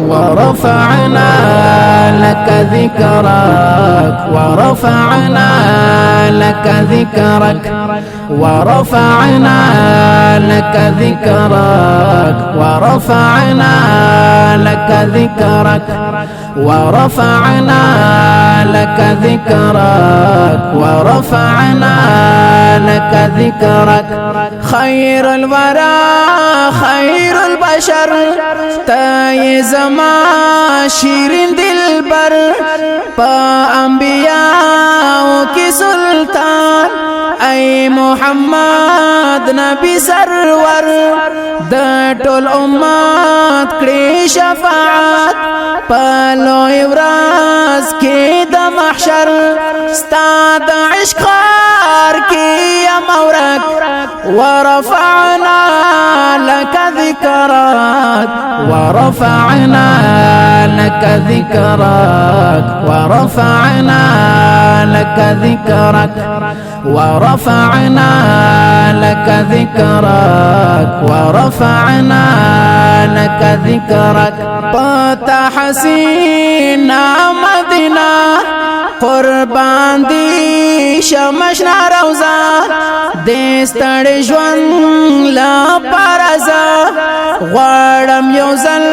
ورفعنا لك ذكرك ورفعنا لك ذكرك ورفعنا لك ذكرك ورفعنا لك ذكرك ورفعنا لك ذكرك ورفعنا لك ذكرك خير الورى خير البشر تاي زما شیرین دلبر پا انبیاء کی سلطان اے محمد نبی سرور د ټول امت کړي شفاعت پلو ورځ کې د محشر ستا د عشق خار کې امورک ورفعنا لك ذكرك ورفعنا لك ذكرك ورفعنا لك ذكرك ورفعنا لك ذكرك ورفعنا لك ذكرك پتا حسینا مدینہ قربان دی شمشنا روزا دستړ ژوند لا پرزا غړم یو ځل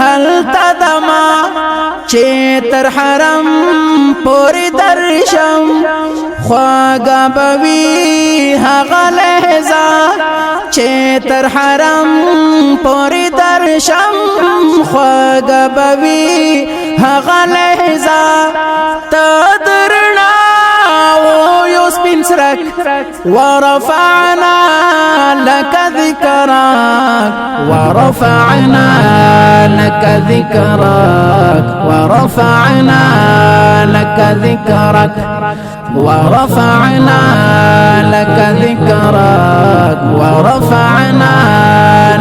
هل تدما چې تر حرم پوری درشم خواږه بوي هغه لحظه چې تر حرم پوری درشم خواږه بوي هغه لحظه تدرنا ويسبن سرك ورفعنا لك ذكرك ورفعنا لك ذكرك ورفعنا لك ذكرك ورفعنا لك ذكرك ورفعنا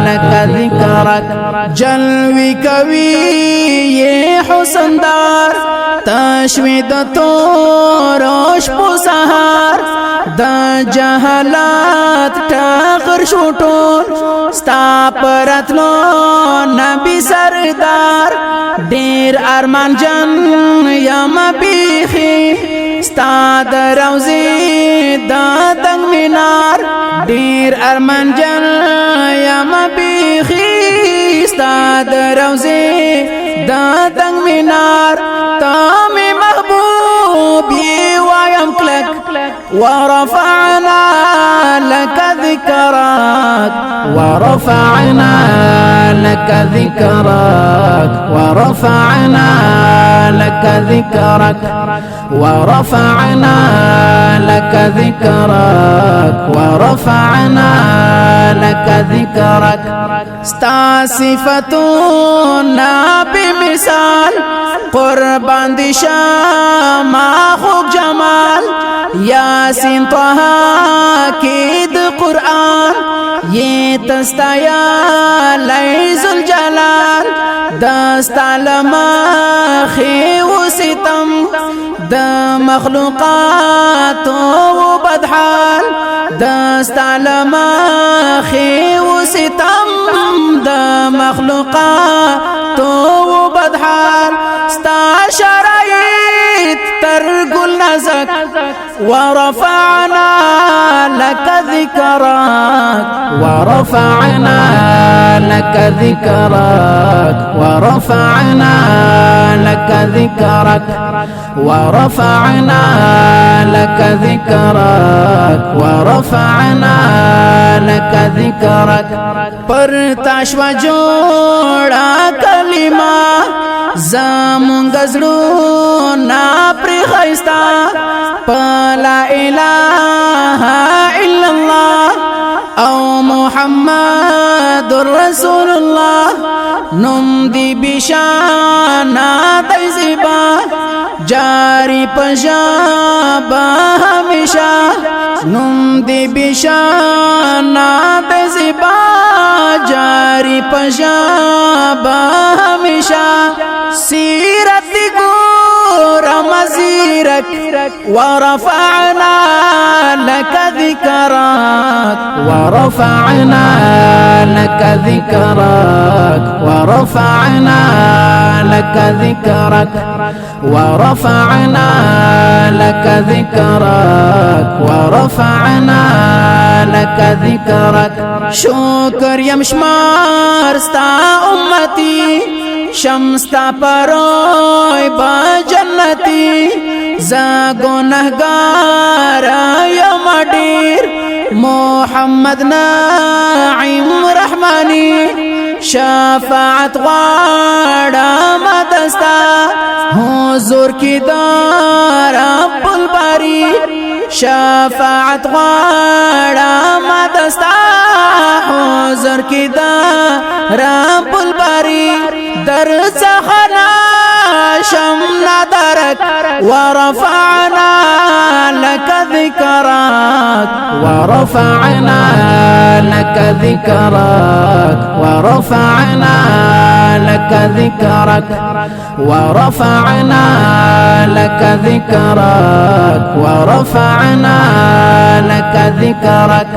لك ذكرك جلوي كوي حسن دار تشوید توروش پو سهار دا جهالات ټاغر شوټون ستا پرتلو نبی سردار ډیر ارمان جن یم بیخي ستا د روزي د دنګ مینار ډیر ارمان جن یم بیخي ستا د روزي د دنګ مینار تامي محبوب ويم كلك ورفعنا لك ذكرك ورفعنا لك ذكرك ورفعنا لك ذكرك ورفعنا لك ذكرك ورفعنا لك ذكرك ستا صفتنا بمثال قربان دي شما خوب جمال یاسین طه کی د قرآن یہ تستایا لیز الجلال دستا لما خیو ستم د مخلوقات و بدحال دستا لما خیو ستم د مخلوقات و بدحال ستا شرایط ترگل نزک ورفعنا لك ذكرك ورفعنا لك ذكرك ورفعنا لك ذكرك ورفعنا لك ذكرك ورفعنا لك ذكرك پرتاش و جوڑا کلمہ زمون گزرو نا پر خیستا لا اله الا الله او محمد رسول الله نم دی بشانا تیزبا جاری پشابا ہمیشہ نم دی بشانا تیزبا جاری پشابا ہمیشہ سیرت گو مزيرك ورفعنا لك ذكرك ورفعنا لك ذكرك ورفعنا لك ذكرك ورفعنا لك ذكرك ورفعنا لك ذكرك شكر يمشمار ستا امتي شمستا پروي با جنتي زا گنہگارا یم ډیر محمد نعیم رحمانی شفاعت غواړم دستا حضور کی دا رب الباری شفاعت غواړم دستا حضور کی دا رب الباری در څخنا شمنا درك ورفعنا لك ذكرك ورفعنا لك ذكرك ورفعنا لك ذكرك ورفعنا لك ذكرك ورفعنا لك ذكرك